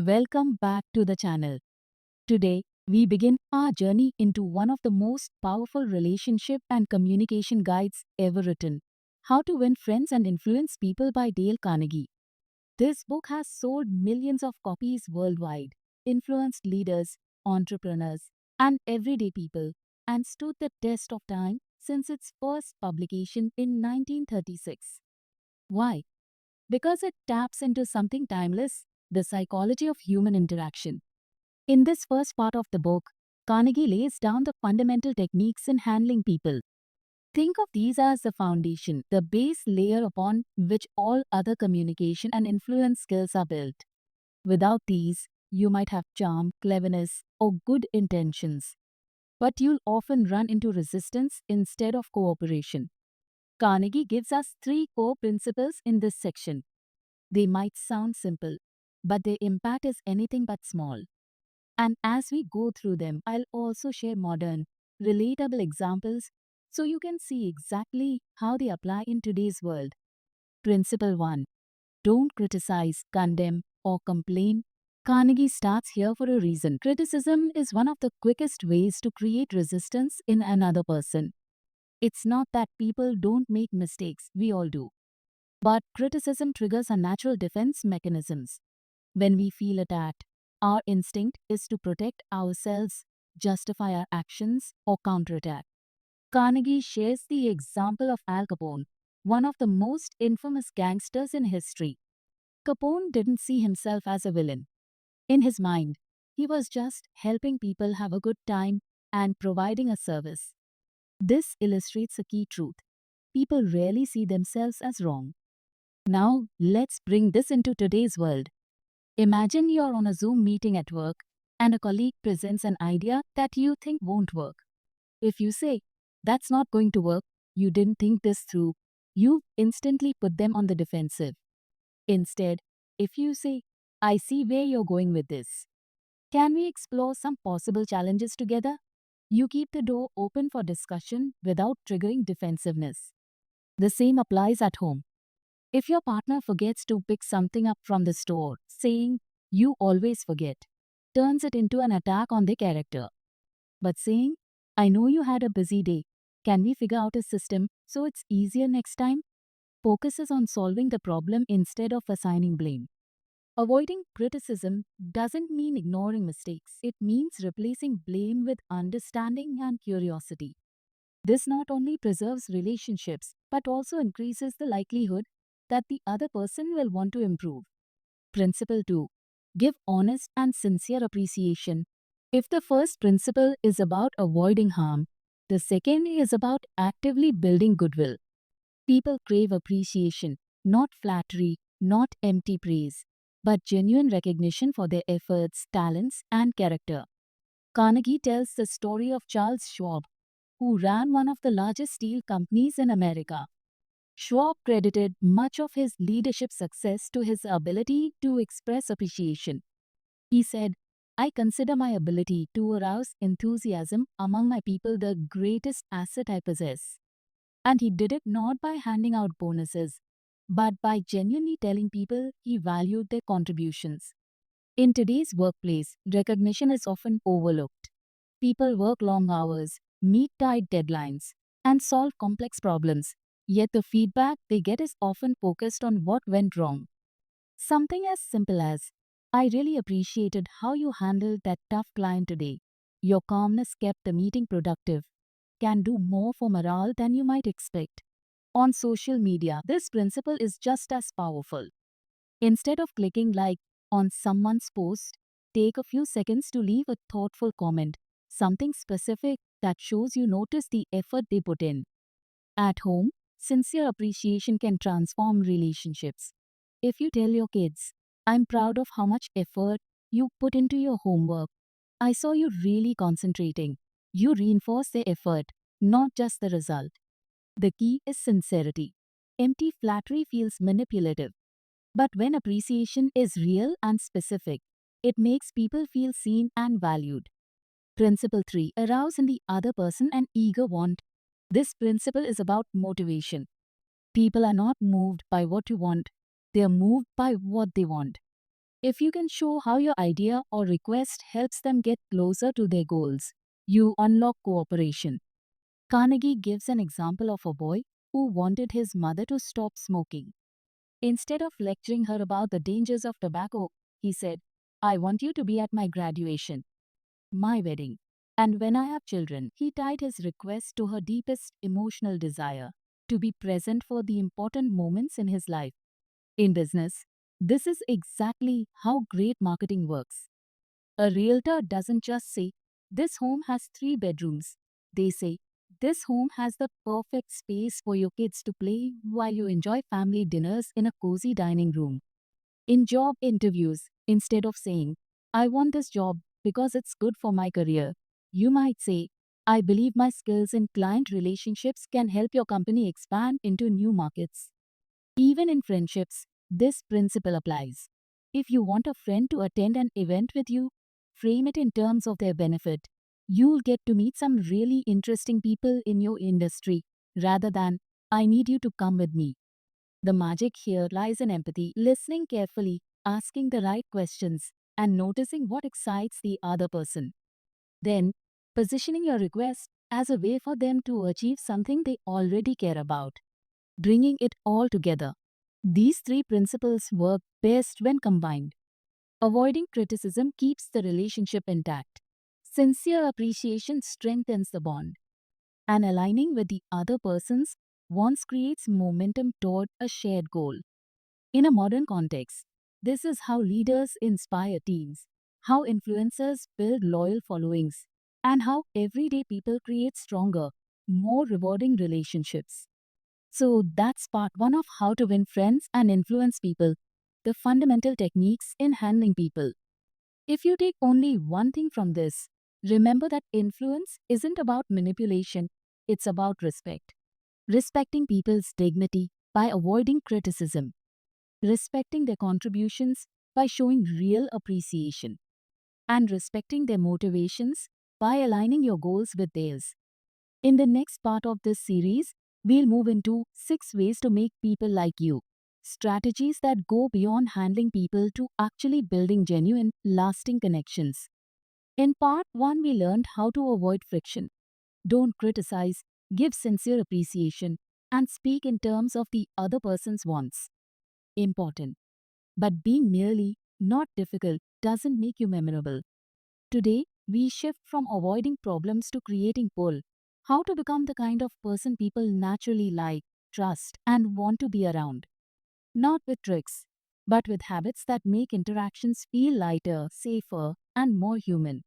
Welcome back to the channel. Today, we begin our journey into one of the most powerful relationship and communication guides ever written, How to Win Friends and Influence People by Dale Carnegie. This book has sold millions of copies worldwide, influenced leaders, entrepreneurs, and everyday people, and stood the test of time since its first publication in 1936. Why? Because it taps into something timeless, the psychology of human interaction. In this first part of the book, Carnegie lays down the fundamental techniques in handling people. Think of these as the foundation, the base layer upon which all other communication and influence skills are built. Without these, you might have charm, cleverness, or good intentions, but you'll often run into resistance instead of cooperation. Carnegie gives us three core principles in this section. They might sound simple, but their impact is anything but small. And as we go through them, I'll also share modern, relatable examples so you can see exactly how they apply in today's world. Principle 1. Don't criticize, condemn, or complain. Carnegie starts here for a reason. Criticism is one of the quickest ways to create resistance in another person. It's not that people don't make mistakes, we all do. But criticism triggers our natural defense mechanisms. When we feel attacked, our instinct is to protect ourselves, justify our actions, or counterattack. Carnegie shares the example of Al Capone, one of the most infamous gangsters in history. Capone didn't see himself as a villain. In his mind, he was just helping people have a good time and providing a service. This illustrates a key truth. People rarely see themselves as wrong. Now, let's bring this into today's world. Imagine you're on a Zoom meeting at work and a colleague presents an idea that you think won't work. If you say, "That's not going to work, you didn't think this through," you instantly put them on the defensive. Instead, if you say, "I see where you're going with this. Can we explore some possible challenges together?" You keep the door open for discussion without triggering defensiveness. The same applies at home. If your partner forgets to pick something up from the store, saying, "You always forget," turns it into an attack on their character. But saying, "I know you had a busy day. Can we figure out a system so it's easier next time?" focuses on solving the problem instead of assigning blame. Avoiding criticism doesn't mean ignoring mistakes. It means replacing blame with understanding and curiosity. This not only preserves relationships but also increases the likelihood that the other person will want to improve. Principle 2. Give honest and sincere appreciation. If the first principle is about avoiding harm, the second is about actively building goodwill. People crave appreciation, not flattery, not empty praise, but genuine recognition for their efforts, talents, and character. Carnegie tells the story of Charles Schwab, who ran one of the largest steel companies in America. Schwab credited much of his leadership success to his ability to express appreciation. He said, "I consider my ability to arouse enthusiasm among my people the greatest asset I possess." And he did it not by handing out bonuses, but by genuinely telling people he valued their contributions. In today's workplace, recognition is often overlooked. People work long hours, meet tight deadlines, and solve complex problems, yet the feedback they get is often focused on what went wrong. Something as simple as, "I really appreciated how you handled that tough client today. Your calmness kept the meeting productive," can do more for morale than you might expect. On social media, this principle is just as powerful. Instead of clicking like on someone's post, take a few seconds to leave a thoughtful comment, something specific that shows you notice the effort they put in. At home, sincere appreciation can transform relationships. If you tell your kids, "I'm proud of how much effort you put into your homework. I saw you really concentrating," you reinforce their effort, not just the result. The key is sincerity. Empty flattery feels manipulative. But when appreciation is real and specific, it makes people feel seen and valued. Principle 3. Arouse in the other person an eager want. This principle is about motivation. People are not moved by what you want, they are moved by what they want. If you can show how your idea or request helps them get closer to their goals, you unlock cooperation. Carnegie gives an example of a boy who wanted his mother to stop smoking. Instead of lecturing her about the dangers of tobacco, he said, I want you to be at my graduation, my wedding, and when I have children. He tied his request to her deepest emotional desire to be present for the important moments in his life. In business, this is exactly how great marketing works. A realtor doesn't just say, this home has 3 bedrooms. They say, this home has the perfect space for your kids to play while you enjoy family dinners in a cozy dining room. In job interviews, instead of saying, I want this job because it's good for my career, you might say, I believe my skills in client relationships can help your company expand into new markets. Even in friendships, this principle applies. If you want a friend to attend an event with you, frame it in terms of their benefit. You'll get to meet some really interesting people in your industry rather than, I need you to come with me. The magic here lies in empathy, listening carefully, asking the right questions, and noticing what excites the other person. Then, positioning your request as a way for them to achieve something they already care about, bringing it all together. These 3 principles work best when combined. Avoiding criticism keeps the relationship intact. Sincere appreciation strengthens the bond. And aligning with the other person's wants creates momentum toward a shared goal. In a modern context, this is how leaders inspire teams, how influencers build loyal followings, and how everyday people create stronger, more rewarding relationships. So that's part one of how to win friends and influence people, the fundamental techniques in handling people. If you take only one thing from this, remember that influence isn't about manipulation, it's about respect. Respecting people's dignity by avoiding criticism, respecting their contributions by showing real appreciation, and respecting their motivations by aligning your goals with theirs. In the next part of this series, we'll move into 6 ways to make people like you. Strategies that go beyond handling people to actually building genuine, lasting connections. In part 1, we learned how to avoid friction. Don't criticize, give sincere appreciation, and speak in terms of the other person's wants. Important. But being merely not difficult doesn't make you memorable. Today, we shift from avoiding problems to creating pull. How to become the kind of person people naturally like, trust, and want to be around. Not with tricks, but with habits that make interactions feel lighter, safer, and more human.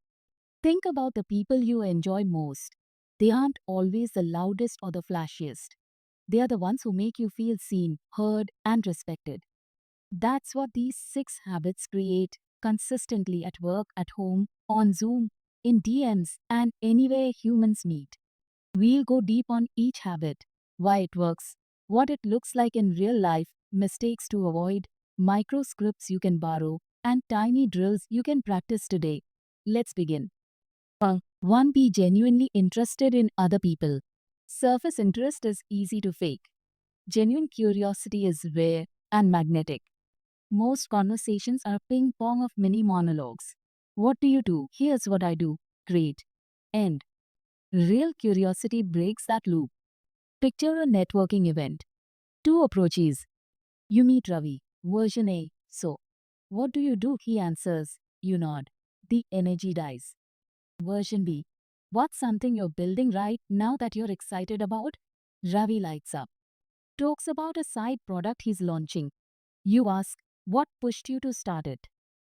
Think about the people you enjoy most. They aren't always the loudest or the flashiest. They are the ones who make you feel seen, heard, and respected. That's what these 6 habits create consistently at work, at home, on Zoom, in DMs, and anywhere humans meet. We'll go deep on each habit, why it works, what it looks like in real life, mistakes to avoid, micro scripts you can borrow, and tiny drills you can practice today. Let's begin. 1. Be genuinely interested in other people. Surface interest is easy to fake. Genuine curiosity is rare and magnetic. Most conversations are ping pong of mini monologues. What do you do? Here's what I do. Great. End. Real curiosity breaks that loop. Picture a networking event. 2 approaches. You meet Ravi. Version A. So, what do you do? He answers. You nod. The energy dies. Version B. What's something you're building right now that you're excited about? Ravi lights up. Talks about a side product he's launching. You ask, what pushed you to start it?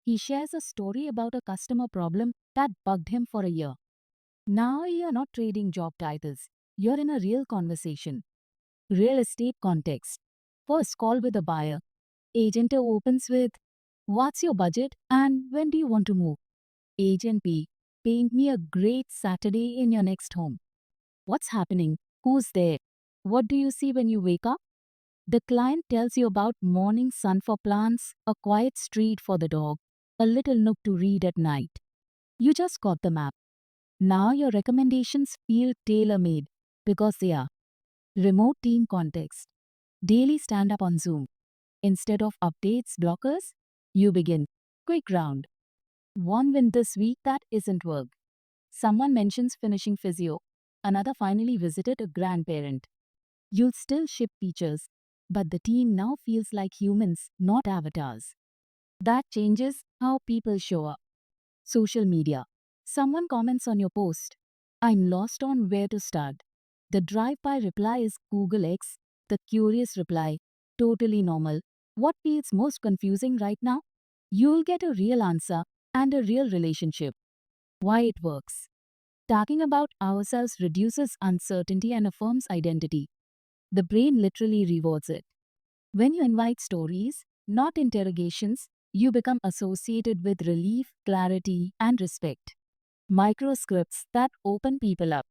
He shares a story about a customer problem that bugged him for a year. Now you're not trading job titles. You're in a real conversation. Real estate context. First call with a buyer. Agent A opens with, what's your budget and when do you want to move? Agent B, paint me a great Saturday in your next home. What's happening? Who's there? What do you see when you wake up? The client tells you about morning sun for plants, a quiet street for the dog, a little nook to read at night. You just got the map. Now your recommendations feel tailor-made because they are. Remote team context. Daily stand-up on Zoom. Instead of updates blockers, you begin. Quick round. One win this week that isn't work. Someone mentions finishing physio. Another finally visited a grandparent. You'll still ship features, but the team now feels like humans, not avatars. That changes how people show up. Social media. Someone comments on your post. I'm lost on where to start. The drive-by reply is Google X. The curious reply. Totally normal. What feels most confusing right now? You'll get a real answer and a real relationship. Why it works. Talking about ourselves reduces uncertainty and affirms identity. The brain literally rewards it. When you invite stories, not interrogations, you become associated with relief, clarity, and respect. Microscripts that open people up.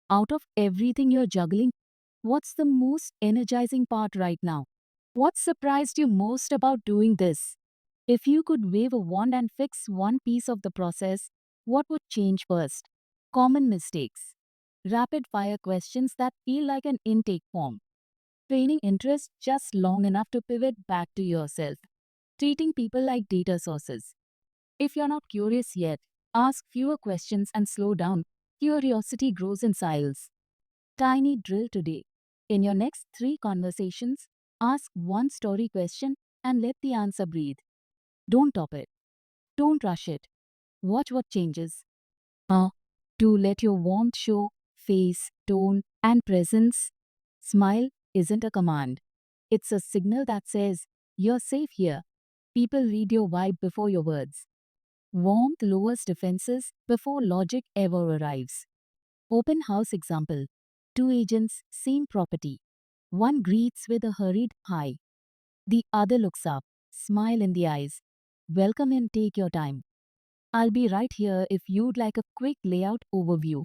Out of everything you're juggling, what's the most energizing part right now? What surprised you most about doing this? If you could wave a wand and fix one piece of the process, what would change first? Common mistakes. Rapid fire questions that feel like an intake form. Training interest just long enough to pivot back to yourself. Treating people like data sources. If you're not curious yet, ask fewer questions and slow down. Curiosity grows in silence. Tiny drill today. In your next 3 conversations, ask one story question and let the answer breathe. Don't top it. Don't rush it. Watch what changes. Uh, to let your warmth show, face, tone, and presence. Smile isn't a command. It's a signal that says, you're safe here. People read your vibe before your words. Warmth lowers defenses before logic ever arrives. Open house example. 2 agents, same property. One greets with a hurried hi. The other looks up, smile in the eyes. Welcome and take your time. I'll be right here if you'd like a quick layout overview.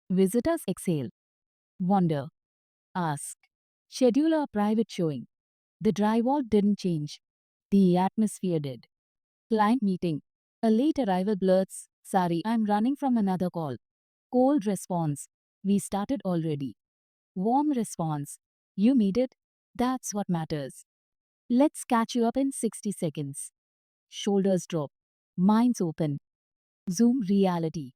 Visitors exhale. Wonder. Ask. Schedule a private showing. The drywall didn't change. The atmosphere did. Client meeting. A late arrival blurts, sorry, I'm running from another call. Cold response. We started already. Warm response. You made it. That's what matters. Let's catch you up in 60 seconds. Shoulders drop. Minds open. Zoom reality.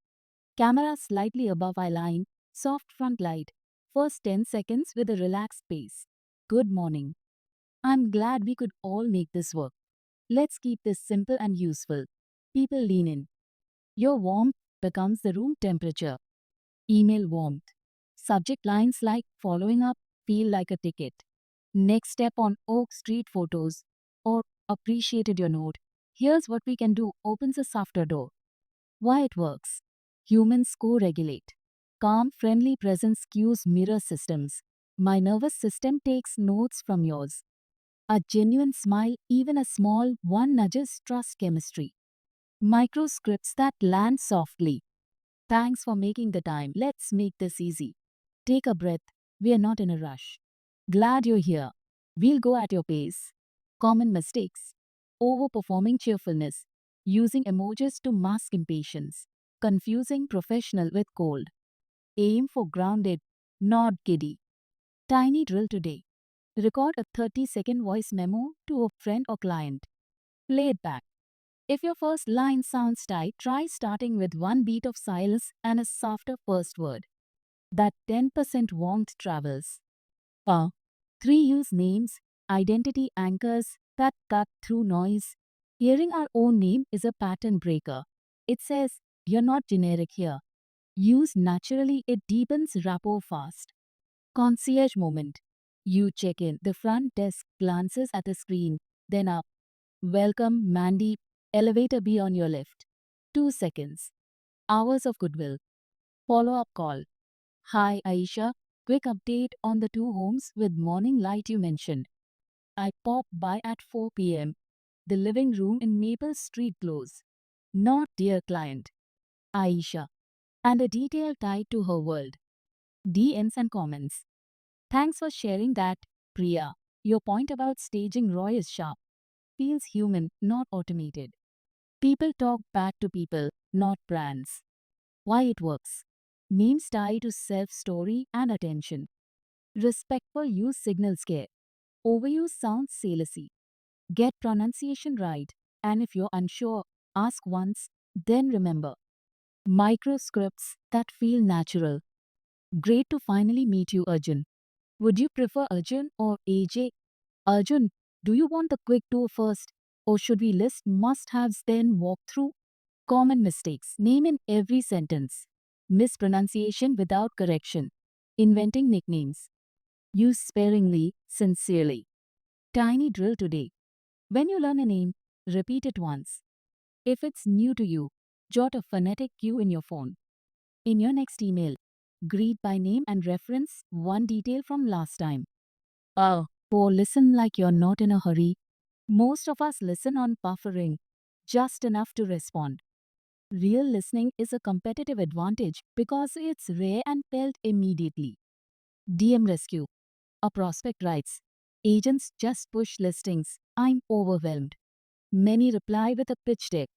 Camera slightly above eye line. Soft front light. First 10 seconds with a relaxed pace. Good morning. I'm glad we could all make this work. Let's keep this simple and useful. People lean in. Your warmth becomes the room temperature. Email warmth. Subject lines like following up feel like a ticket. Next step on Oak Street photos or appreciated your note. Here's what we can do opens a softer door. Why it works. Humans co-regulate. Calm, friendly presence cues mirror systems. My nervous system takes notes from yours. A genuine smile, even a small one nudges trust chemistry. Microscripts that land softly. Thanks for making the time. Let's make this easy. Take a breath. We are not in a rush. Glad you're here. We'll go at your pace. Common mistakes. Overperforming cheerfulness. Using emojis to mask impatience. Confusing professional with cold. Aim for grounded, not giddy. Tiny drill today. Record a 30-second voice memo to a friend or client. Play it back. If your first line sounds tight, try starting with one beat of silence and a softer first word. That 10% warmth travels. Uh, 3 use names, identity anchors that cut through noise. Hearing our own name is a pattern breaker. It says, you're not generic here. Used naturally, it deepens rapport fast. Concierge moment. You check in. The front desk glances at the screen, then up. Welcome, Mandy. Elevator B on your left. 2 seconds. Hours of goodwill. Follow-up call. Hi, Aisha. Quick update on the 2 homes with morning light you mentioned. I popped by at 4 p.m. The living room in Maple Street glows. Not dear client. Aisha. And a detail tied to her world. DMs and comments. Thanks for sharing that, Priya. Your point about staging Roy is sharp. Feels human, not automated. People talk back to people, not brands. Why it works. Names tie to self-story and attention. Respectful use signals care. Overuse sounds salesy. Get pronunciation right. And if you're unsure, ask once, then remember. Microscripts that feel natural. Great to finally meet you, Arjun. Would you prefer Arjun or AJ? Arjun, do you want the quick tour first? Or should we list must haves then walk through? Common mistakes. Name in every sentence. Mispronunciation without correction. Inventing nicknames. Use sparingly, sincerely. Tiny drill today. When you learn a name, repeat it once. If it's new to you, jot a phonetic cue in your phone. In your next email, greet by name and reference one detail from last time. Or listen like you're not in a hurry. Most of us listen on buffering, just enough to respond. Real listening is a competitive advantage because it's rare and felt immediately. DM rescue. A prospect writes, agents just push listings. I'm overwhelmed. Many reply with a pitch deck.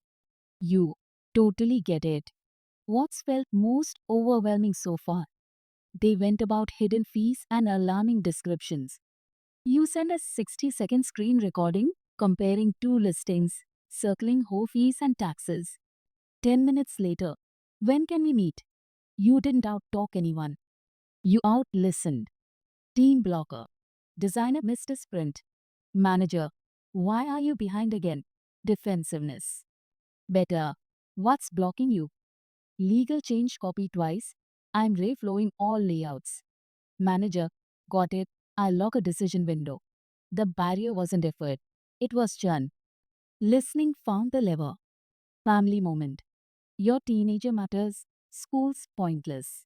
You totally get it. What's felt most overwhelming so far? They went about hidden fees and alarming descriptions. You send a 60-second screen recording comparing two listings, circling whole fees and taxes. 10 minutes later, when can we meet? You didn't out-talk anyone. You out-listened. Team blocker. Designer missed a sprint. Manager. Why are you behind again? Defensiveness. Better. What's blocking you? Legal change copy twice. I'm reflowing all layouts. Manager. Got it. I'll lock a decision window. The barrier wasn't effort. It was churn. Listening found the lever. Family moment. Your teenager matters. School's pointless.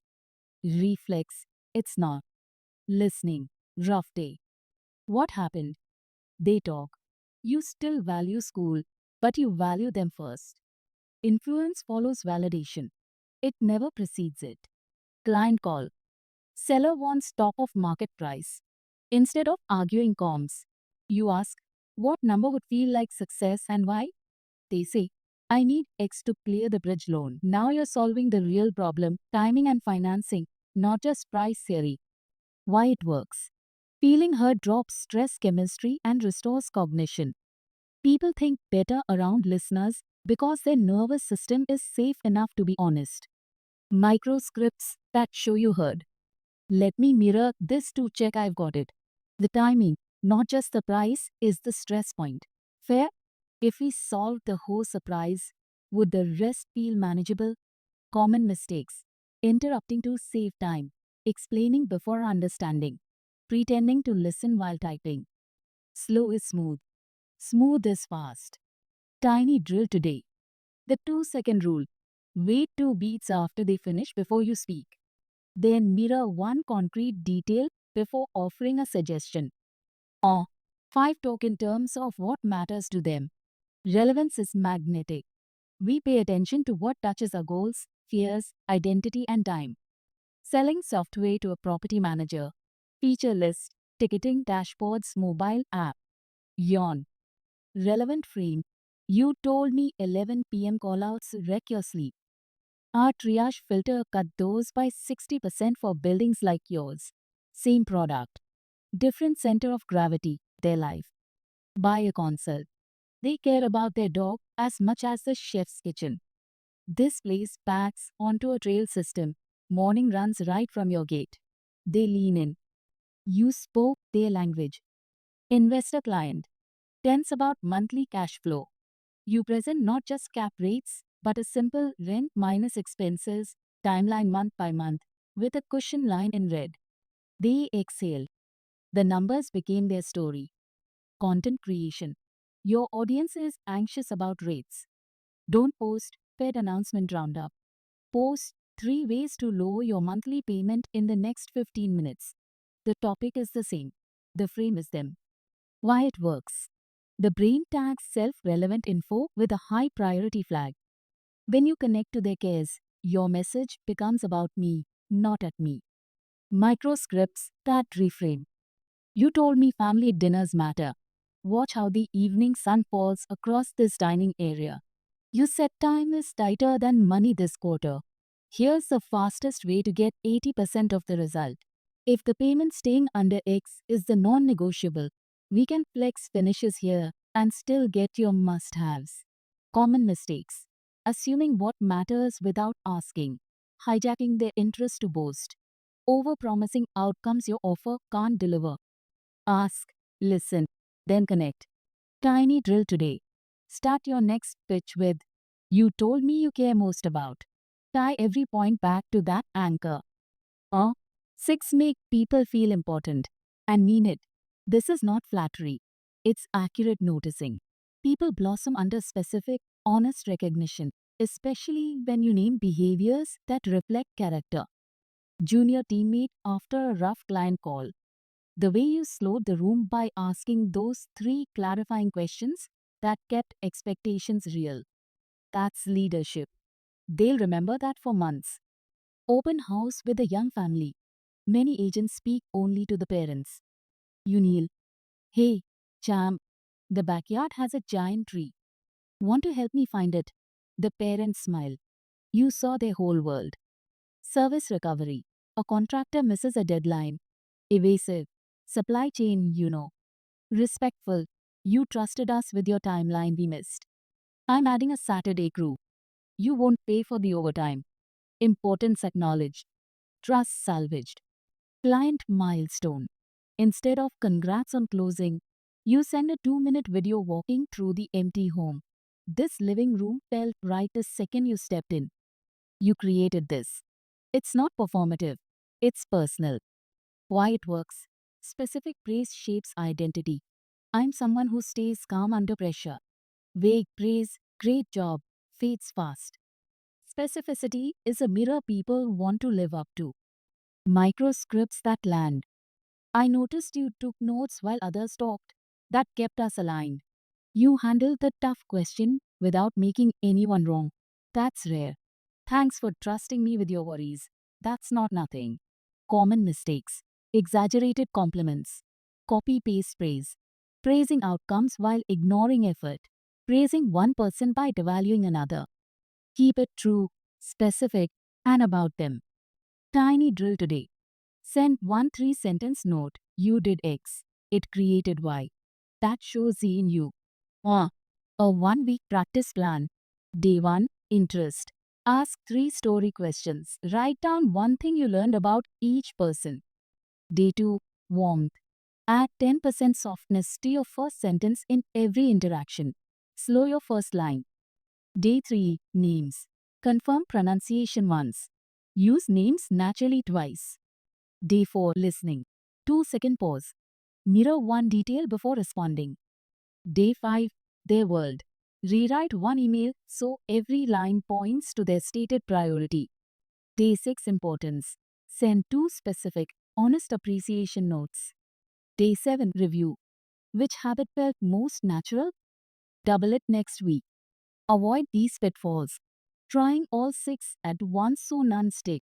Reflex. It's not. Listening. Rough day. What happened? They talk. You still value school, but you value them first. Influence follows validation. It never precedes it. Client call. Seller wants top of market price. Instead of arguing comms, you ask, what number would feel like success and why? They say, I need X to clear the bridge loan. Now you're solving the real problem, timing and financing, not just price theory. Why it works. Feeling heard drops stress chemistry and restores cognition. People think better around listeners because their nervous system is safe enough to be honest. Microscripts that show you heard. Let me mirror this to check I've got it. The timing, not just the price, is the stress point. Fair? If we solved the whole surprise, would the rest feel manageable? Common mistakes. Interrupting to save time. Explaining before understanding. Pretending to listen while typing. Slow is smooth. Smooth is fast. Tiny drill today. The 2-second rule. Wait 2 beats after they finish before you speak. Then mirror one concrete detail before offering a suggestion. Or 5 talk in terms of what matters to them. Relevance is magnetic. We pay attention to what touches our goals, fears, identity, and time. Selling software to a property manager. Feature list, ticketing dashboards, mobile app. Yawn. Relevant frame. You told me 11 p.m. callouts wreck your sleep. Our triage filter cut those by 60% for buildings like yours. Same product. Different center of gravity, their life. Buy a consult. They care about their dog as much as the chef's kitchen. This place backs onto a trail system. Morning runs right from your gate. They lean in. You spoke their language. Investor client. Tense about monthly cash flow. You present not just cap rates, but a simple rent minus expenses timeline month by month with a cushion line in red. They exhale. The numbers became their story. Content creation. Your audience is anxious about rates. Don't post Fed announcement roundup. Post 3 ways to lower your monthly payment in the next 15 minutes. The topic is the same. The frame is them. Why it works. The brain tags self-relevant info with a high priority flag. When you connect to their cares, your message becomes about me, not at me. Microscripts that reframe. You told me family dinners matter. Watch how the evening sun falls across this dining area. You said time is tighter than money this quarter. Here's the fastest way to get 80% of the result. If the payment staying under X is the non-negotiable, we can flex finishes here and still get your must haves. Common mistakes: assuming what matters without asking, hijacking their interest to boast, over promising outcomes your offer can't deliver. Ask, listen, then connect. Tiny drill today. Start your next pitch with, "You told me you care most about." Tie every point back to that anchor. Uh, 6. Make people feel important and mean it. This is not flattery, it's accurate noticing. People blossom under specific, honest recognition, especially when you name behaviors that reflect character. Junior teammate after a rough client call. The way you slowed the room by asking those 3 clarifying questions that kept expectations real. That's leadership. They'll remember that for months. Open house with a young family. Many agents speak only to the parents. You kneel. "Hey, champ, the backyard has a giant tree. Want to help me find it?" The parents smile. You saw their whole world. Service recovery. A contractor misses a deadline. Evasive. Supply chain. Respectful. "You trusted us with your timeline we missed. I'm adding a Saturday crew. You won't pay for the overtime." Importance acknowledged. Trust salvaged. Client milestone. Instead of "congrats on closing," you send a 2-minute video walking through the empty home. "This living room felt right the second you stepped in. You created this." It's not performative, it's personal. Why it works. Specific praise shapes identity. "I'm someone who stays calm under pressure." Vague praise, "great job," fades fast. Specificity is a mirror people want to live up to. Microscripts that land. "I noticed you took notes while others talked. That kept us aligned." You handled the tough question without making anyone wrong. That's rare. "Thanks for trusting me with your worries." That's not nothing. Common mistakes. Exaggerated compliments. Copy paste praise. Praising outcomes while ignoring effort. Praising one person by devaluing another. Keep it true, specific, and about them. Tiny drill today. Send one 3-sentence note. "You did X. It created Y. That shows Z in you." Uh, a 1-week practice plan. Day 1. Interest. Ask 3 story questions. Write down one thing you learned about each person. Day 2. Warmth. Add 10% softness to your first sentence in every interaction. Slow your first line. Day 3. Names. Confirm pronunciation once. Use names naturally twice. Day 4. Listening. 2-second pause. Mirror one detail before responding. Day 5. Their world. Rewrite one email so every line points to their stated priority. Day 6. Importance. Send 2 specific, honest appreciation notes. Day 7. Review. Which habit felt most natural? Double it next week. Avoid these pitfalls. Trying all 6 at once so none stick.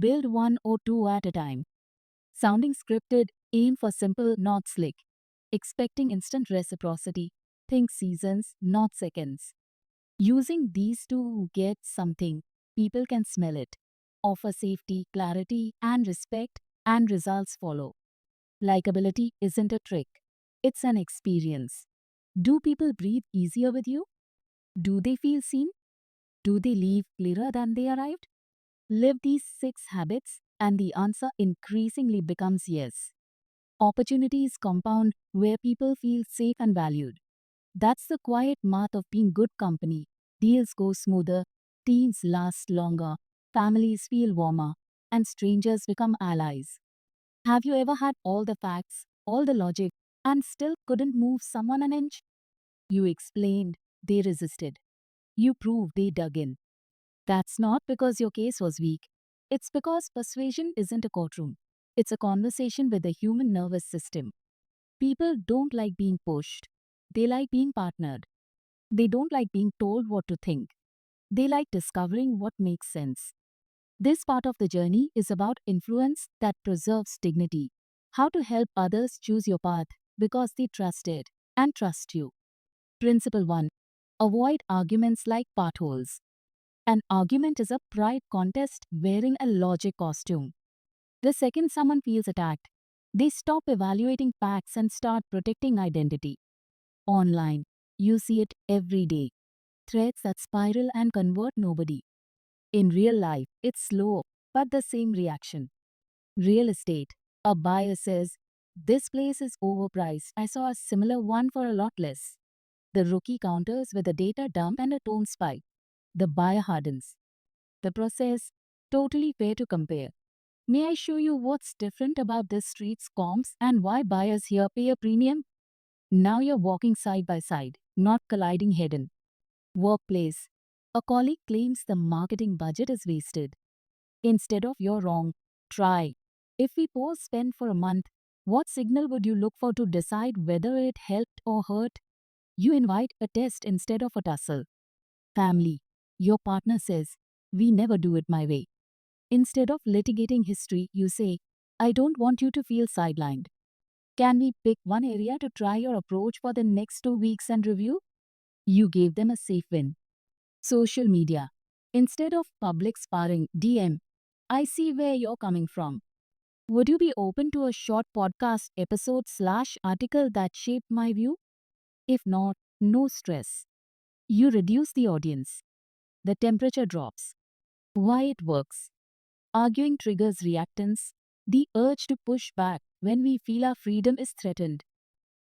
Build 1 or 2 at a time. Sounding scripted, aim for simple, not slick. Expecting instant reciprocity, think seasons, not seconds. Using these to get something, people can smell it. Offer safety, clarity, and respect, and results follow. Likability isn't a trick, it's an experience. Do people breathe easier with you? Do they feel seen? Do they leave clearer than they arrived? Live these 6 habits, and the answer increasingly becomes yes. Opportunities compound where people feel safe and valued. That's the quiet math of being good company. Deals go smoother, teams last longer, families feel warmer, and strangers become allies. Have you ever had all the facts, all the logic, and still couldn't move someone an inch? You explained, they resisted. You proved, they dug in. That's not because your case was weak. It's because persuasion isn't a courtroom. It's a conversation with the human nervous system. People don't like being pushed. They like being partnered. They don't like being told what to think. They like discovering what makes sense. This part of the journey is about influence that preserves dignity. How to help others choose your path because they trust it and trust you. Principle 1. Avoid arguments like potholes. An argument is a pride contest wearing a logic costume. The second someone feels attacked, they stop evaluating facts and start protecting identity. Online. You see it every day. Threads that spiral and convert nobody. In real life, it's slow, but the same reaction. Real estate. A buyer says, "This place is overpriced. I saw a similar one for a lot less." The rookie counters with a data dump and a tone spike. The buyer hardens. The process, totally fair to compare. May I show you what's different about this street's comps and why buyers here pay a premium? Now you're walking side by side, not colliding head on. Workplace. A colleague claims the marketing budget is wasted. Instead of "you're wrong," try. If we pause spend for a month, what signal would you look for to decide whether it helped or hurt? You invite a test instead of a tussle. Family. Your partner says, "We never do it my way." Instead of litigating history, you say, "I don't want you to feel sidelined. Can we pick one area to try your approach for the next 2 weeks and review?" You gave them a safe win. Social media. Instead of public sparring, DM, "I see where you're coming from. Would you be open to a short podcast episode/article that shaped my view?" If not, no stress. You reduce the audience. The temperature drops. Why it works. Arguing triggers reactance, the urge to push back when we feel our freedom is threatened.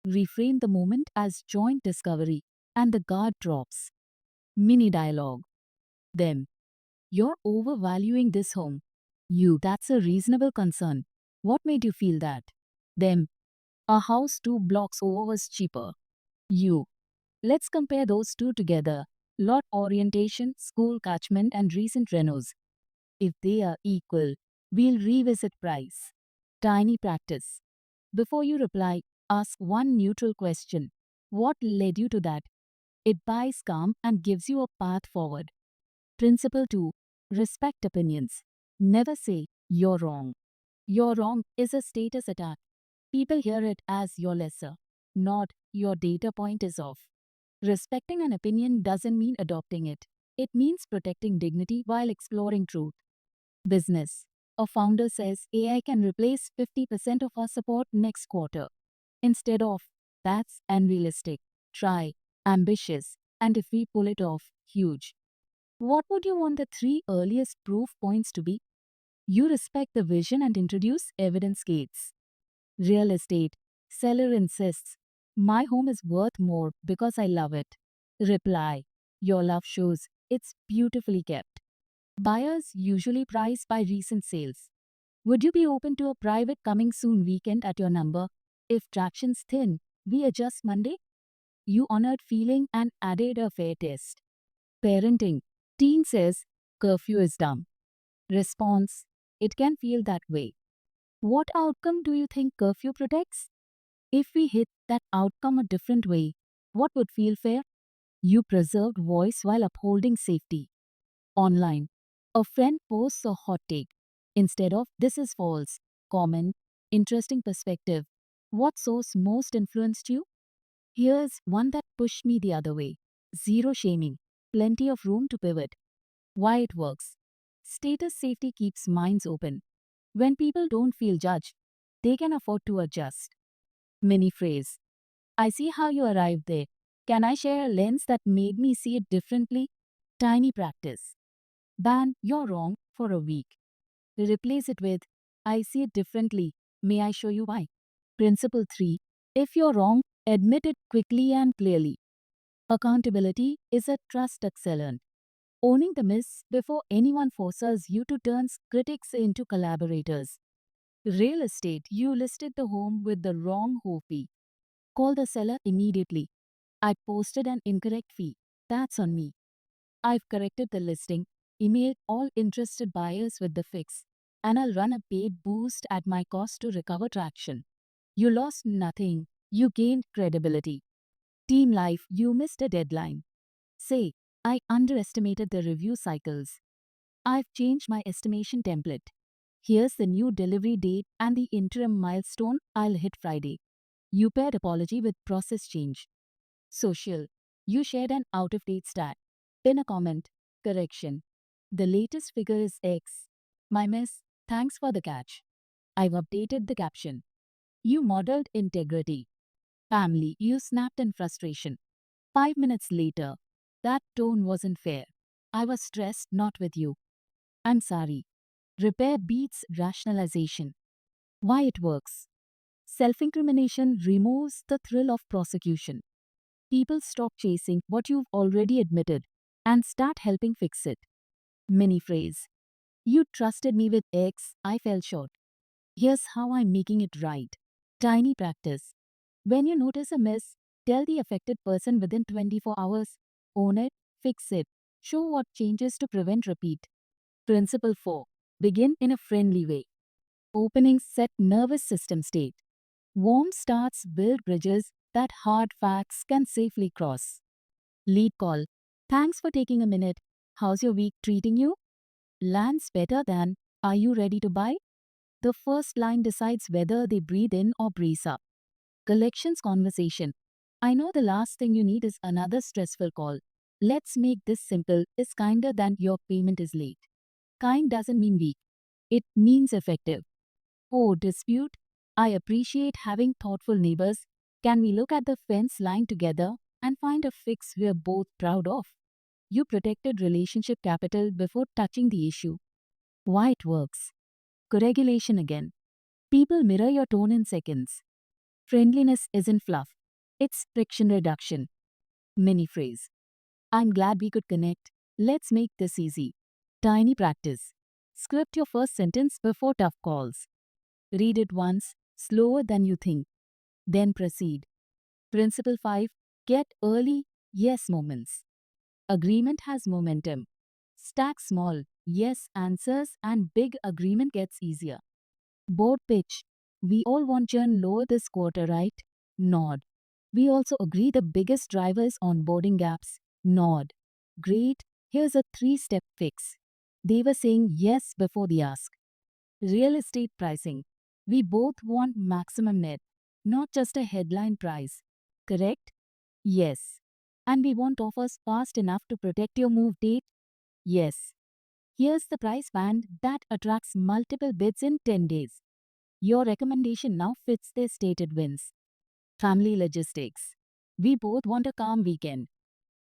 Reframe the moment as joint discovery, and the guard drops. Mini dialogue. Them. "You're overvaluing this home." You. "That's a reasonable concern. What made you feel that?" Them. "A house 2 blocks over was cheaper." You. "Let's compare those two together. Lot orientation, school catchment, and recent renos. If they are equal, we'll revisit price." Tiny practice. Before you reply, ask one neutral question. What led you to that? It buys calm and gives you a path forward. Principle 2. Respect opinions. Never say, "You're wrong." "You're wrong" is a status attack. People hear it as "you're lesser," not "your data point is off." Respecting an opinion doesn't mean adopting it. It means protecting dignity while exploring truth. Business. A founder says AI can replace 50% of our support next quarter. Instead of, "That's unrealistic," try, "ambitious," and if we pull it off, huge. What would you want the 3 earliest proof points to be? You respect the vision and introduce evidence gates. Real estate. Seller insists, "My home is worth more because I love it." Reply, "Your love shows it's beautifully kept." Buyers usually price by recent sales. Would you be open to a private coming soon weekend at your number? If traction's thin, we adjust Monday. You honored feeling and added a fair test. Parenting. Teen says, "Curfew is dumb." Response, "It can feel that way." What outcome do you think curfew protects? If we hit that outcome a different way, what would feel fair? You preserved voice while upholding safety. Online. A friend posts a hot take. Instead of "this is false," comment, "interesting perspective." What source most influenced you? Here's one that pushed me the other way. Zero shaming. Plenty of room to pivot. Why it works. Status safety keeps minds open. When people don't feel judged, they can afford to adjust. Mini phrase. I see how you arrived there. Can I share a lens that made me see it differently? Tiny practice. Ban "you're wrong" for a week. Replace it with "I see it differently. May I show you why?" Principle 3. If you're wrong, admit it quickly and clearly. Accountability is a trust accelerant. Owning the miss before anyone forces you to turn critics into collaborators. Real estate. You listed the home with the wrong hoe fee. Call the seller immediately. "I posted an incorrect fee. That's on me. I've corrected the listing." Email all interested buyers with the fix, and I'll run a paid boost at my cost to recover traction. You lost nothing. You gained credibility. Team life. You missed a deadline. Say, "I underestimated the review cycles. I've changed my estimation template. Here's the new delivery date and the interim milestone I'll hit Friday." You paired apology with process change. Social. You shared an out-of-date stat. In a comment, correction. "The latest figure is X. My miss, thanks for the catch. I've updated the caption." You modeled integrity. Family. You snapped in frustration. 5 minutes later, that tone wasn't fair. I was stressed, not with you. I'm sorry. Repair beats rationalization. Why it works? Self incrimination removes the thrill of prosecution. People stop chasing what you've already admitted and start helping fix it. Mini phrase. You trusted me with X, I fell short. Here's how I'm making it right. Tiny practice. When you notice a miss, tell the affected person within 24 hours. Own it, fix it. Show what changes to prevent repeat. Principle 4. Begin in a friendly way. Opening set nervous system state. Warm starts build bridges that hard facts can safely cross. Lead call. Thanks for taking a minute. How's your week treating you? Lands better than, are you ready to buy? The first line decides whether they breathe in or breathe up. Collections conversation. I know the last thing you need is another stressful call. Let's make this simple is kinder than your payment is late. Kind doesn't mean weak. It means effective. Oh, dispute? I appreciate having thoughtful neighbors. Can we look at the fence line together and find a fix we're both proud of? You protected relationship capital before touching the issue. Why it works? Co-regulation again. People mirror your tone in seconds. Friendliness isn't fluff. It's friction reduction. Mini phrase. I'm glad we could connect. Let's make this easy. Tiny practice. Script your first sentence before tough calls. Read it once, slower than you think. Then proceed. Principle 5. Get early, yes moments. Agreement has momentum. Stack small, yes answers and big agreement gets easier. Board pitch. We all want churn lower this quarter, right? Nod. We also agree the biggest driver is onboarding gaps. Nod. Great. Here's a 3-step fix. They were saying yes before the ask. Real estate pricing. We both want maximum net, not just a headline price. Correct? Yes. And we want offers fast enough to protect your move date? Yes. Here's the price band that attracts multiple bids in 10 days. Your recommendation now fits their stated wins. Family logistics. We both want a calm weekend.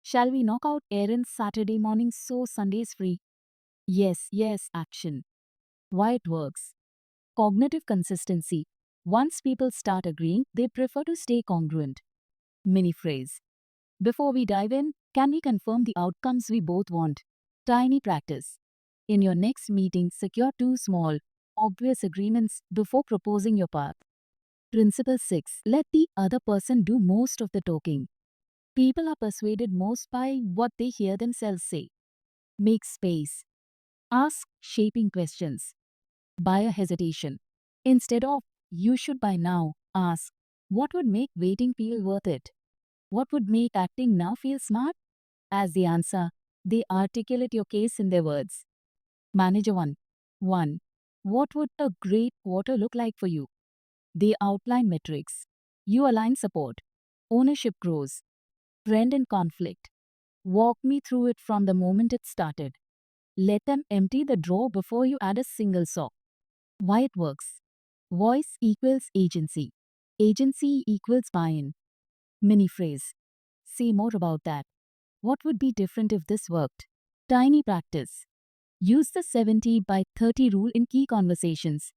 Shall we knock out errands Saturday morning so Sunday's free? Yes, yes, action. Why it works? Cognitive consistency. Once people start agreeing, they prefer to stay congruent. Mini phrase. Before we dive in, can we confirm the outcomes we both want? Tiny practice. In your next meeting, secure 2 small, obvious agreements before proposing your path. Principle 6. Let the other person do most of the talking. People are persuaded most by what they hear themselves say. Make space. Ask shaping questions. Buyer hesitation. Instead of, you should buy now, ask, what would make waiting feel worth it? What would make acting now feel smart? As the answer, they articulate your case in their words. Manager 1. 1. What would a great quarter look like for you? They outline metrics. You align support. Ownership grows. Friend in conflict. Walk me through it from the moment it started. Let them empty the drawer before you add a single sock. Why it works? Voice equals agency. Agency equals buy-in. Mini phrase. Say more about that. What would be different if this worked? Tiny practice. Use the 70 by 30 rule in key conversations.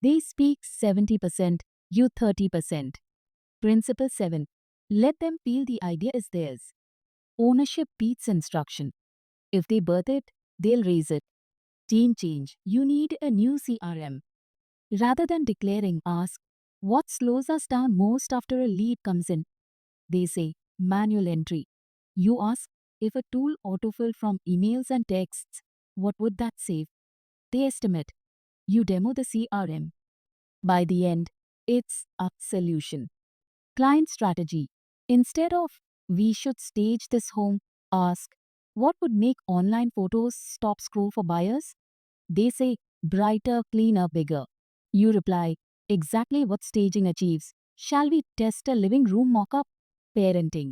They speak 70%, you 30%. Principle 7. Let them feel the idea is theirs. Ownership beats instruction. If they birth it, they'll raise it. Team change. You need a new CRM. Rather than declaring, ask, what slows us down most after a lead comes in? They say, manual entry. You ask, if a tool autofill from emails and texts, what would that save? They estimate. You demo the CRM. By the end, it's a solution. Client strategy. Instead of, we should stage this home, ask, what would make online photos stop scroll for buyers? They say, brighter, cleaner, bigger. You reply, exactly what staging achieves. Shall we test a living room mock-up? Parenting.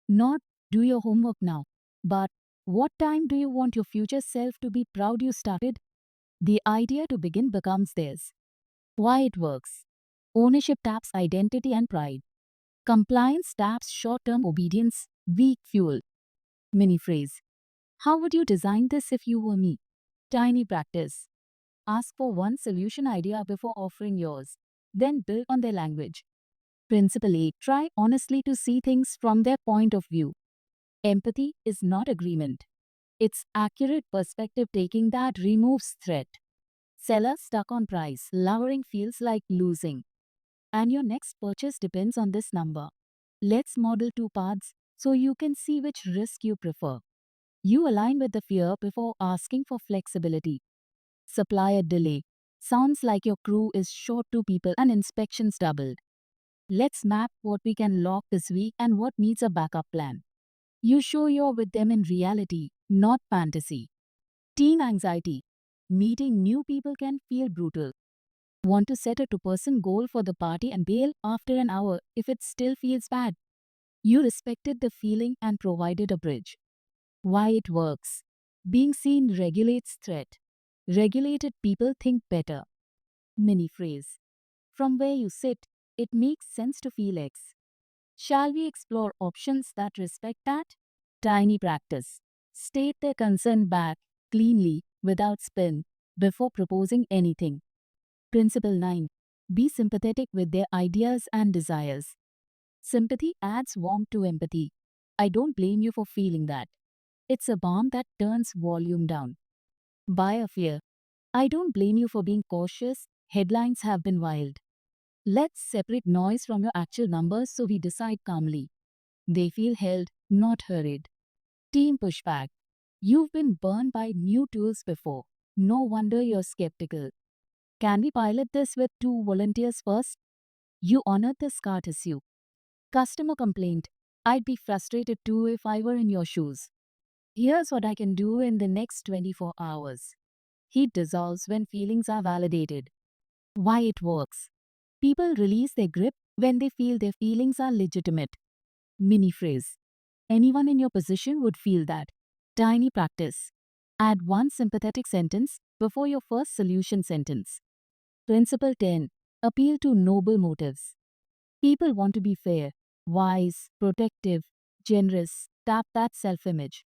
Not, do your homework now, but what time do you want your future self to be proud you started? The idea to begin becomes theirs. Why it works? Ownership taps identity and pride. Compliance taps short-term obedience. Weak fuel. Mini phrase. How would you design this if you were me? Tiny practice. Ask for one solution idea before offering yours. Then build on their language. Principle 8. Try honestly to see things from their point of view. Empathy is not agreement. It's accurate perspective taking that removes threat. Seller stuck on price. Lowering feels like losing. And your next purchase depends on this number. Let's model two paths so you can see which risk you prefer. You align with the fear before asking for flexibility. Supplier delay. Sounds like your crew is short two people and inspections doubled. Let's map what we can lock this week and what needs a backup plan. You show you're with them in reality, not fantasy. Teen anxiety. Meeting new people can feel brutal. Want to set a two-person goal for the party and bail after an hour if it still feels bad. You respected the feeling and provided a bridge. Why it works. Being seen regulates threat. Regulated people think better. Mini phrase. From where you sit, it makes sense to feel X. Shall we explore options that respect that? Tiny practice. State their concern back, cleanly, without spin, before proposing anything. Principle 9. Be sympathetic with their ideas and desires. Sympathy adds warmth to empathy. I don't blame you for feeling that. It's a balm that turns volume down. Buyer fear. I don't blame you for being cautious. Headlines have been wild. Let's separate noise from your actual numbers so we decide calmly. They feel held, not hurried. Team pushback. You've been burned by new tools before. No wonder you're skeptical. Can we pilot this with 2 volunteers first? You honored this cart issue. Customer complaint. I'd be frustrated too if I were in your shoes. Here's what I can do in the next 24 hours. Heat dissolves when feelings are validated. Why it works. People release their grip when they feel their feelings are legitimate. Mini phrase. Anyone in your position would feel that. Tiny practice. Add one sympathetic sentence before your first solution sentence. Principle 10. Appeal to noble motives. People want to be fair, wise, protective, generous. Tap that self-image.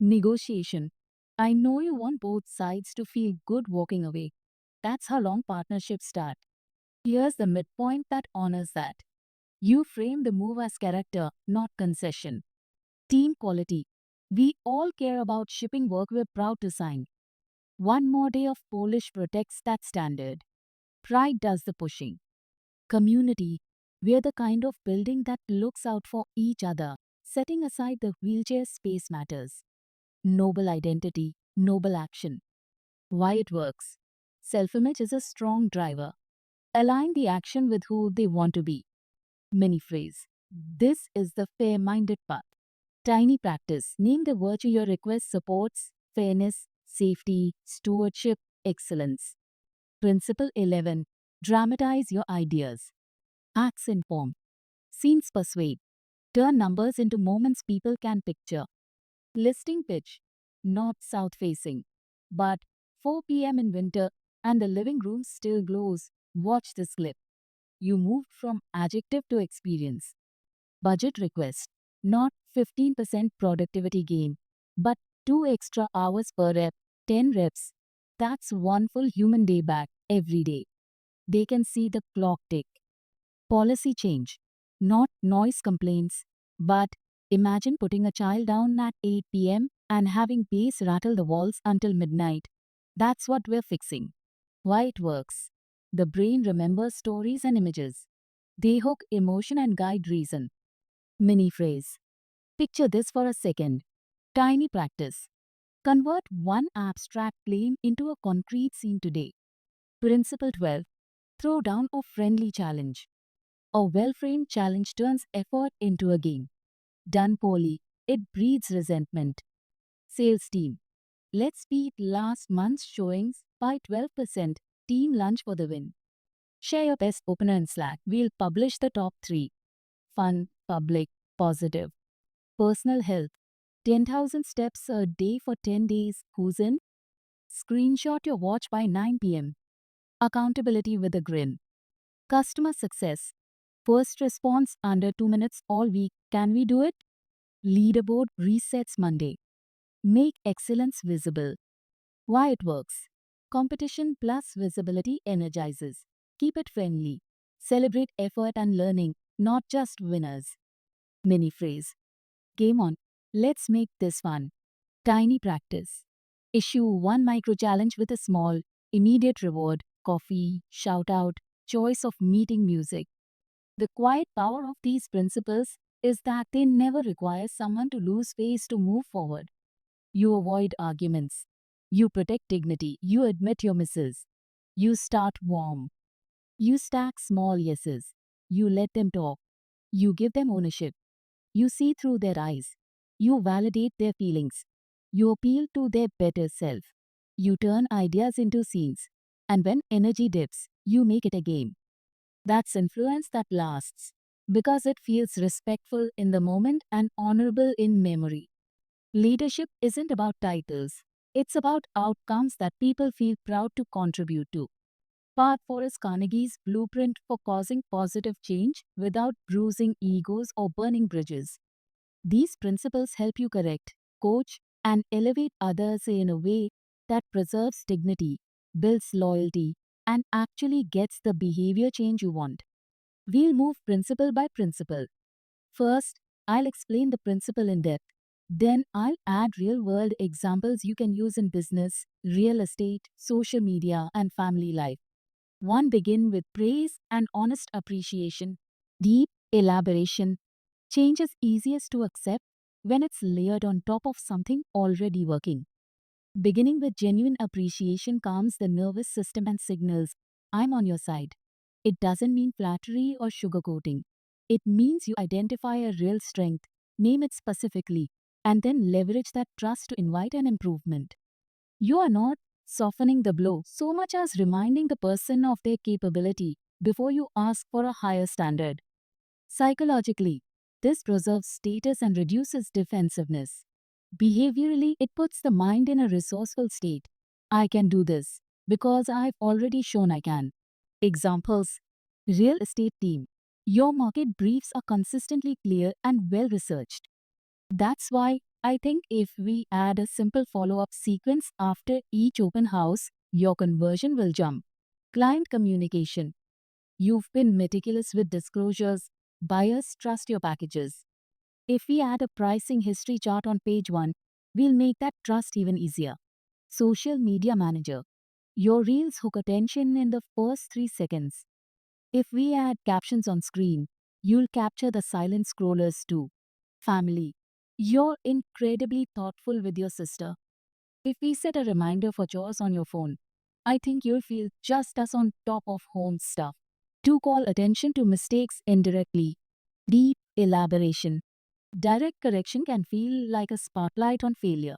Negotiation. I know you want both sides to feel good walking away. That's how long partnerships start. Here's the midpoint that honors that. You frame the move as character, not concession. Team quality. We all care about shipping work we're proud to sign. One more day of polish protects that standard. Pride does the pushing. Community. We're the kind of building that looks out for each other, setting aside the wheelchair space matters. Noble identity, noble action. Why it works. Self-image is a strong driver. Align the action with who they want to be. Mini phrase. This is the fair-minded path. Tiny practice. Name the virtue your request supports: fairness, safety, stewardship, excellence. Principle 11. Dramatize your ideas. Acts inform. Scenes persuade. Turn numbers into moments people can picture. Listing pitch. North south facing. But 4 p.m. in winter and the living room still glows. Watch this clip. You moved from adjective to experience. Budget request. Not 15% productivity gain, but 2 extra hours per rep, 10 reps. That's one full human day back every day. They can see the clock tick. Policy change. Not noise complaints, but imagine putting a child down at 8 p.m. and having bass rattle the walls until midnight. That's what we're fixing. Why it works. The brain remembers stories and images. They hook emotion and guide reason. Mini phrase. Picture this for a second. Tiny practice. Convert one abstract claim into a concrete scene today. Principle 12. Throw down a friendly challenge. A well-framed challenge turns effort into a game. Done poorly, it breeds resentment. Sales team. Let's beat last month's showings by 12%. Team lunch for the win. Share your best opener in Slack. We'll publish the top 3. Fun, public, positive. Personal health. 10,000 steps a day for 10 days. Who's in? Screenshot your watch by 9 p.m. Accountability with a grin. Customer success. First response under 2 minutes all week. Can we do it? Leaderboard resets Monday. Make excellence visible. Why it works. Competition plus visibility energizes. Keep it friendly. Celebrate effort and learning, not just winners. Mini phrase. Game on. Let's make this fun. Tiny practice. Issue one micro challenge with a small, immediate reward, coffee, shout out, choice of meeting music. The quiet power of these principles is that they never require someone to lose face to move forward. You avoid arguments. You protect dignity. You admit your misses. You start warm. You stack small yeses. You let them talk. You give them ownership. You see through their eyes. You validate their feelings. You appeal to their better self. You turn ideas into scenes. And when energy dips, you make it a game. That's influence that lasts. Because it feels respectful in the moment and honorable in memory. Leadership isn't about titles. It's about outcomes that people feel proud to contribute to. Part 4 is Carnegie's blueprint for causing positive change without bruising egos or burning bridges. These principles help you correct, coach, and elevate others in a way that preserves dignity, builds loyalty, and actually gets the behavior change you want. We'll move principle by principle. First, I'll explain the principle in depth. Then I'll add real world examples you can use in business, real estate, social media, and family life. One begin with praise and honest appreciation. Deep elaboration. Change is easiest to accept when it's layered on top of something already working. Beginning with genuine appreciation calms the nervous system and signals, I'm on your side. It doesn't mean flattery or sugarcoating. It means you identify a real strength, name it specifically, and then leverage that trust to invite an improvement. You are not softening the blow so much as reminding the person of their capability before you ask for a higher standard. Psychologically, this preserves status and reduces defensiveness. Behaviorally, it puts the mind in a resourceful state. I can do this because I've already shown I can. Examples. Real estate team. Your market briefs are consistently clear and well researched. That's why I think if we add a simple follow up sequence after each open house, your conversion will jump. Client communication. You've been meticulous with disclosures. Buyers trust your packages. If we add a pricing history chart on page 1, we'll make that trust even easier. Social media manager. Your reels hook attention in the first 3 seconds. If we add captions on screen, you'll capture the silent scrollers too. Family. You're incredibly thoughtful with your sister. If we set a reminder for chores on your phone, I think you'll feel just as on top of home stuff. To call attention to mistakes indirectly. Deep elaboration. Direct correction can feel like a spotlight on failure.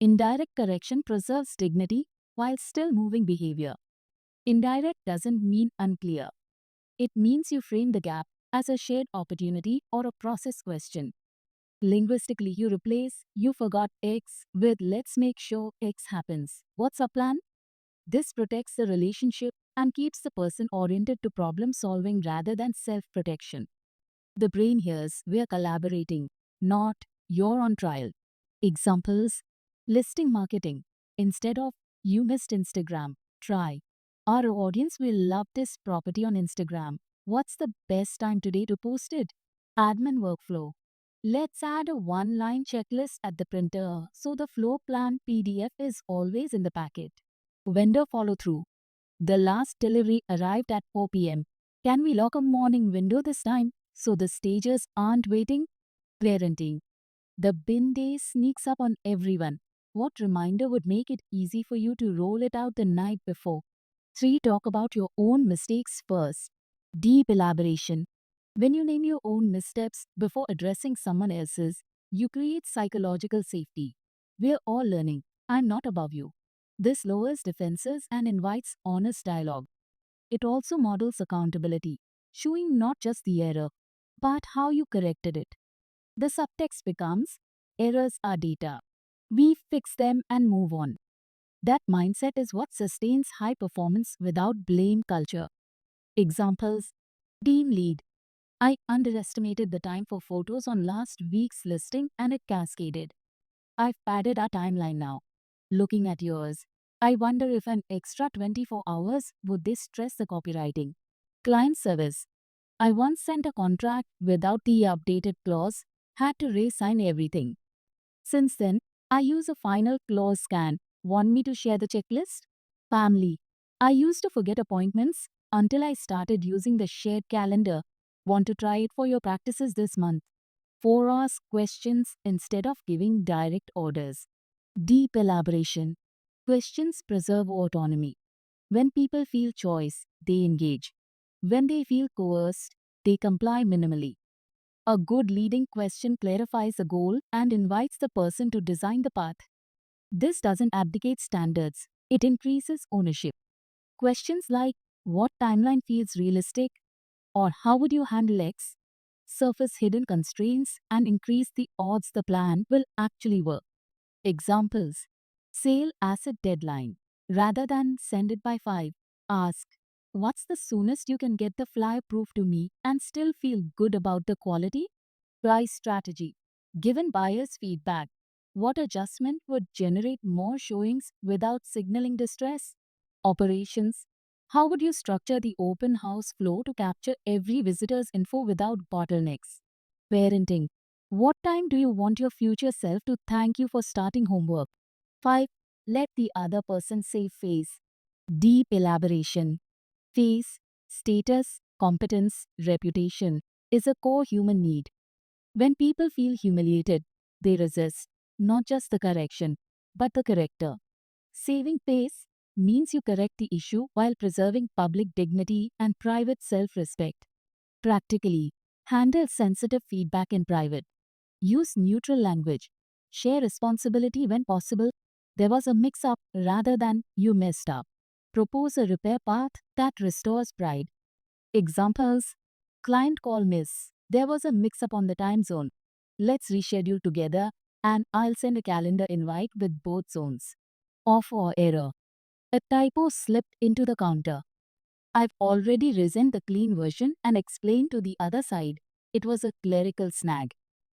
Indirect correction preserves dignity while still moving behavior. Indirect doesn't mean unclear. It means you frame the gap as a shared opportunity or a process question. Linguistically, you replace "you forgot X" with "let's make sure X happens. What's our plan?" This protects the relationship and keeps the person oriented to problem solving rather than self protection. The brain hears we're collaborating, not you're on trial. Examples. Listing marketing. Instead of "you missed Instagram," try "our audience will love this property on Instagram. What's the best time today to post it?" Admin workflow. Let's add a one-line checklist at the printer so the floor plan PDF is always in the packet. Vendor follow-through. The last delivery arrived at 4 p.m. Can we lock a morning window this time so the stagers aren't waiting? Parenting. The bin day sneaks up on everyone. What reminder would make it easy for you to roll it out the night before? 3. Talk about your own mistakes first. Deep elaboration. When you name your own missteps before addressing someone else's, you create psychological safety. We're all learning. I'm not above you. This lowers defenses and invites honest dialogue. It also models accountability, showing not just the error, but how you corrected it. The subtext becomes errors are data. We fix them and move on. That mindset is what sustains high performance without blame culture. Examples. Team lead. I underestimated the time for photos on last week's listing and it cascaded. I've padded our timeline now. Looking at yours, I wonder if an extra 24 hours would they stress the copywriting. Client service. I once sent a contract without the updated clause, had to re-sign everything. Since then, I use a final clause scan. Want me to share the checklist? Family. I used to forget appointments until I started using the shared calendar. Want to try it for your practices this month? 4 ask questions instead of giving direct orders. Deep elaboration. Questions preserve autonomy. When people feel choice, they engage. When they feel coerced, they comply minimally. A good leading question clarifies a goal and invites the person to design the path. This doesn't abdicate standards, it increases ownership. Questions like, what timeline feels realistic? Or how would you handle X? Surface hidden constraints and increase the odds the plan will actually work. Examples: sale asset deadline. Rather than send it by 5, ask, what's the soonest you can get the flyer proof to me and still feel good about the quality? Price strategy. Given buyers' feedback, what adjustment would generate more showings without signaling distress? Operations. How would you structure the open house flow to capture every visitor's info without bottlenecks? Parenting. What time do you want your future self to thank you for starting homework? 5. Let the other person save face. Deep elaboration. Face, status, competence, reputation is a core human need. When people feel humiliated, they resist, not just the correction, but the corrector. Saving face means you correct the issue while preserving public dignity and private self-respect. Practically, handle sensitive feedback in private. Use neutral language. Share responsibility when possible. There was a mix-up rather than you messed up. Propose a repair path that restores pride. Examples: client call miss. There was a mix-up on the time zone. Let's reschedule together and I'll send a calendar invite with both zones. Off or error. A typo slipped into the counter. I've already written the clean version and explained to the other side. It was a clerical snag.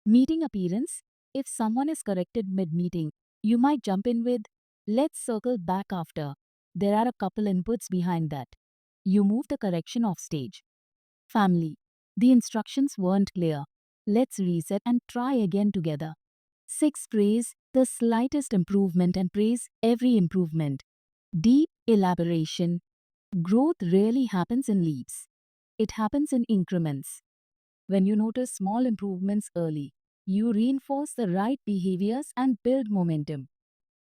Meeting appearance. If someone is corrected mid-meeting, you might jump in with, let's circle back after. There are a couple inputs behind that. You move the correction off stage. Family. The instructions weren't clear. Let's reset and try again together. 6. Praise the slightest improvement and praise every improvement. Deep elaboration. Growth rarely happens in leaps. It happens in increments. When you notice small improvements early, you reinforce the right behaviors and build momentum.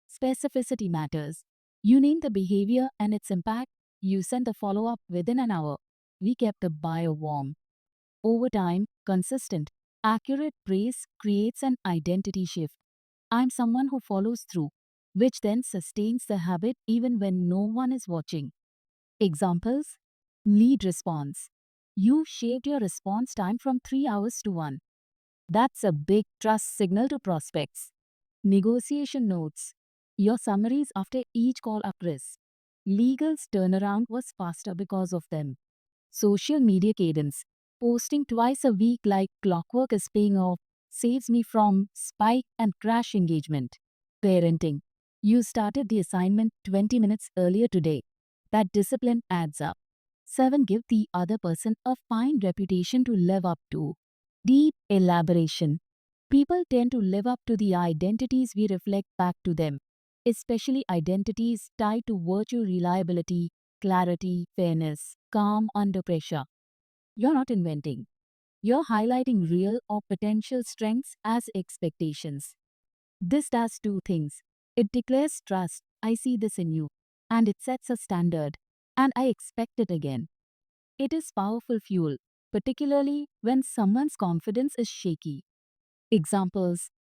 Specificity matters. You name the behavior and its impact, you send the follow-up within an hour. We kept the buyer warm. Over time, consistent, accurate praise creates an identity shift. I'm someone who follows through, which then sustains the habit even when no one is watching. Examples: lead response. You shaved your response time from 3 hours to 1. That's a big trust signal to prospects. Negotiation notes. Your summaries after each call are crisp. Legal's turnaround was faster because of them. Social media cadence. Posting twice a week like clockwork is paying off, saves me from spike and crash engagement. Parenting. You started the assignment 20 minutes earlier today. That discipline adds up. 7. Give the other person a fine reputation to live up to. Deep elaboration. People tend to live up to the identities we reflect back to them, especially identities tied to virtue, reliability, clarity, fairness, calm under pressure. You're not inventing. You're highlighting real or potential strengths as expectations. This does two things. It declares trust, I see this in you, and it sets a standard, and I expect it again. It is powerful fuel, particularly when someone's confidence is shaky. Examples: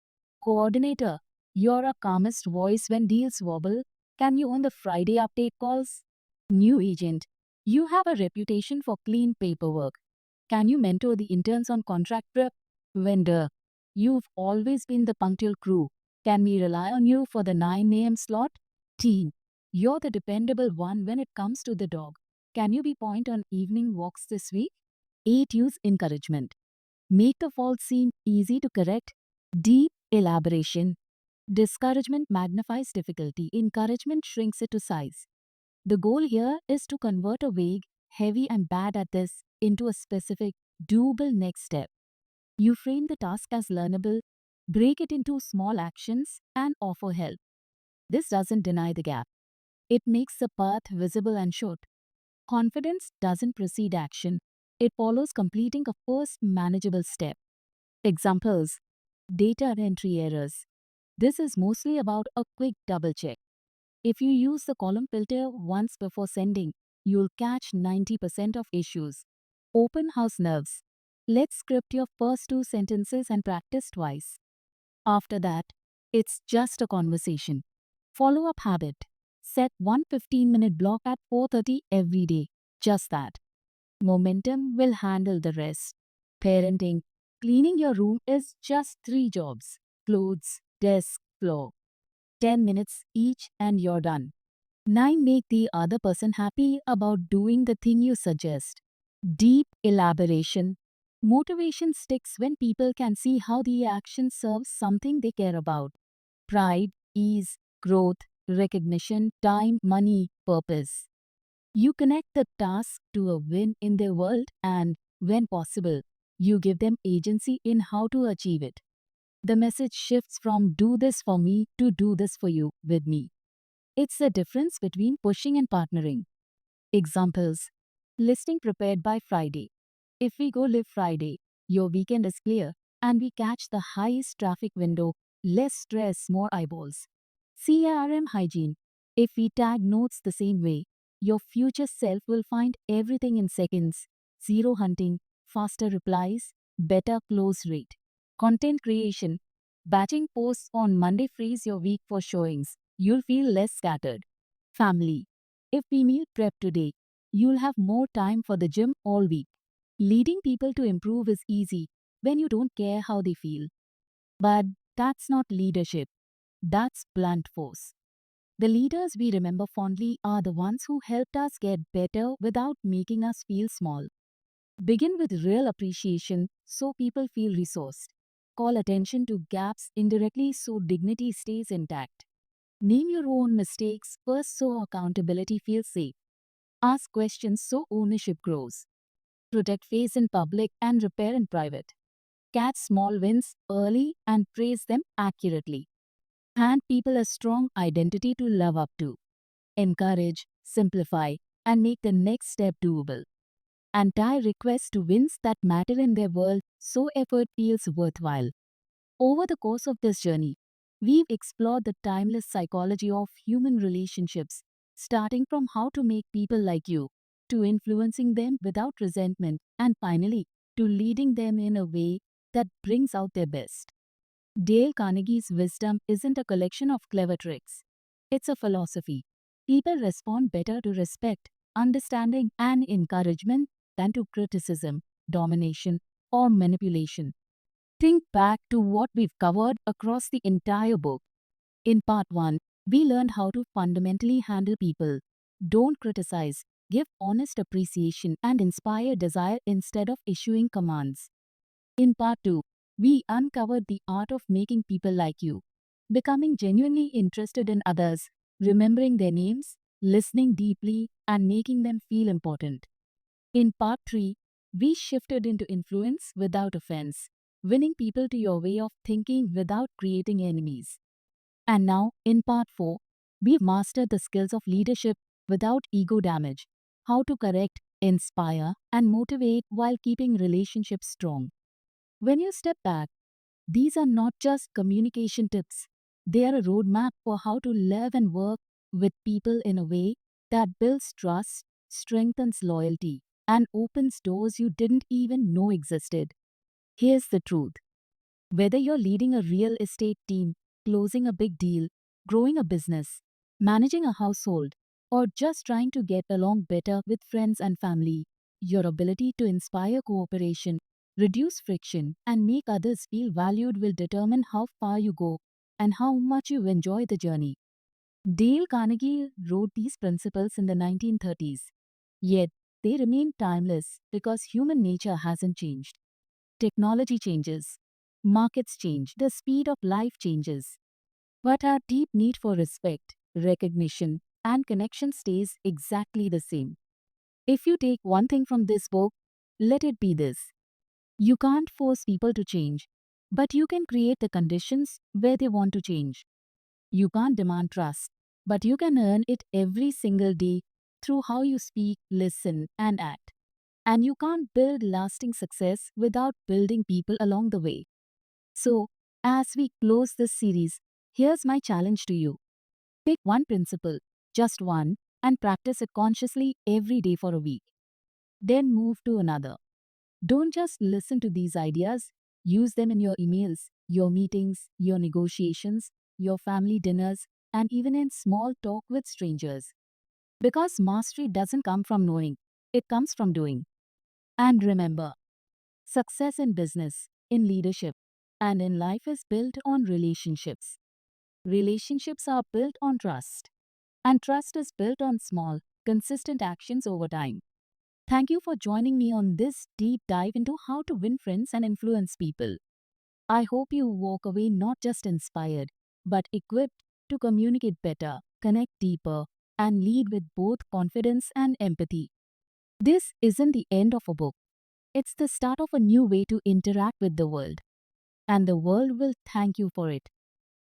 coordinator, you're a calmest voice when deals wobble. Can you own the Friday update calls? New agent, you have a reputation for clean paperwork. Can you mentor the interns on contract prep? Vendor, you've always been the punctual crew. Can we rely on you for the 9 a.m. slot? Team, you're the dependable one when it comes to the dog. Can you be point on evening walks this week? 8. Use encouragement. Make the fault seem easy to correct. Deep elaboration. Discouragement magnifies difficulty, encouragement shrinks it to size. The goal here is to convert a vague, heavy, and bad at this into a specific, doable next step. You frame the task as learnable, break it into small actions, and offer help. This doesn't deny the gap. It makes the path visible and short. Confidence doesn't precede action. It follows completing a first manageable step. Examples: data entry errors. This is mostly about a quick double check. If you use the column filter once before sending, you'll catch 90% of issues. Open house nerves. Let's script your first 2 sentences and practice twice. After that, it's just a conversation. Follow-up habit. Set one 15-minute block at 4:30 every day. Just that. Momentum will handle the rest. Parenting. Cleaning your room is just 3 jobs. Clothes, desk, floor. 10 minutes each and you're done. 9. Make the other person happy about doing the thing you suggest. Deep elaboration. Motivation sticks when people can see how the action serves something they care about. Pride, ease, growth, recognition, time, money, purpose. You connect the task to a win in their world and, when possible, you give them agency in how to achieve it. The message shifts from do this for me to do this for you with me. It's the difference between pushing and partnering. Examples: listing prepared by Friday. If we go live Friday, your weekend is clear and we catch the highest traffic window, less stress, more eyeballs. CRM hygiene. If we tag notes the same way, your future self will find everything in seconds. Zero hunting, faster replies, better close rate. Content creation. Batching posts on Monday frees your week for showings. You'll feel less scattered. Family. If we meal prep today, you'll have more time for the gym all week. Leading people to improve is easy when you don't care how they feel. But that's not leadership. That's blunt force. The leaders we remember fondly are the ones who helped us get better without making us feel small. Begin with real appreciation so people feel resourced. Call attention to gaps indirectly so dignity stays intact. Name your own mistakes first so accountability feels safe. Ask questions so ownership grows. Protect face in public and repair in private. Catch small wins early and praise them accurately. Hand people a strong identity to love up to. Encourage, simplify, and make the next step doable. And tie requests to wins that matter in their world so effort feels worthwhile. Over the course of this journey, we've explored the timeless psychology of human relationships, starting from how to make people like you, to influencing them without resentment, and finally, to leading them in a way that brings out their best. Dale Carnegie's wisdom isn't a collection of clever tricks. It's a philosophy. People respond better to respect, understanding, and encouragement than to criticism, domination, or manipulation. Think back to what we've covered across the entire book. In part 1, we learned how to fundamentally handle people. Don't criticize, give honest appreciation, and inspire desire instead of issuing commands. In part 2, we uncovered the art of making people like you, becoming genuinely interested in others, remembering their names, listening deeply, and making them feel important. In part 3, we shifted into influence without offense, winning people to your way of thinking without creating enemies. And now, in part 4, we've mastered the skills of leadership without ego damage, how to correct, inspire, and motivate while keeping relationships strong. When you step back, these are not just communication tips. They are a roadmap for how to live and work with people in a way that builds trust, strengthens loyalty, and opens doors you didn't even know existed. Here's the truth. Whether you're leading a real estate team, closing a big deal, growing a business, managing a household, or just trying to get along better with friends and family, your ability to inspire cooperation, reduce friction, and make others feel valued will determine how far you go and how much you enjoy the journey. Dale Carnegie wrote these principles in the 1930s. Yet, they remain timeless because human nature hasn't changed. Technology changes, markets change, the speed of life changes. But our deep need for respect, recognition, and connection stays exactly the same. If you take one thing from this book, let it be this: you can't force people to change, but you can create the conditions where they want to change. You can't demand trust, but you can earn it every single day through how you speak, listen, and act. And you can't build lasting success without building people along the way. So, as we close this series, here's my challenge to you: pick one principle, just one, and practice it consciously every day for a week. Then move to another. Don't just listen to these ideas, use them in your emails, your meetings, your negotiations, your family dinners, and even in small talk with strangers. Because mastery doesn't come from knowing, it comes from doing. And remember, success in business, in leadership, and in life is built on relationships. Relationships are built on trust, and trust is built on small, consistent actions over time. Thank you for joining me on this deep dive into how to win friends and influence people. I hope you walk away not just inspired, but equipped to communicate better, connect deeper, and lead with both confidence and empathy. This isn't the end of a book, it's the start of a new way to interact with the world, and the world will thank you for it.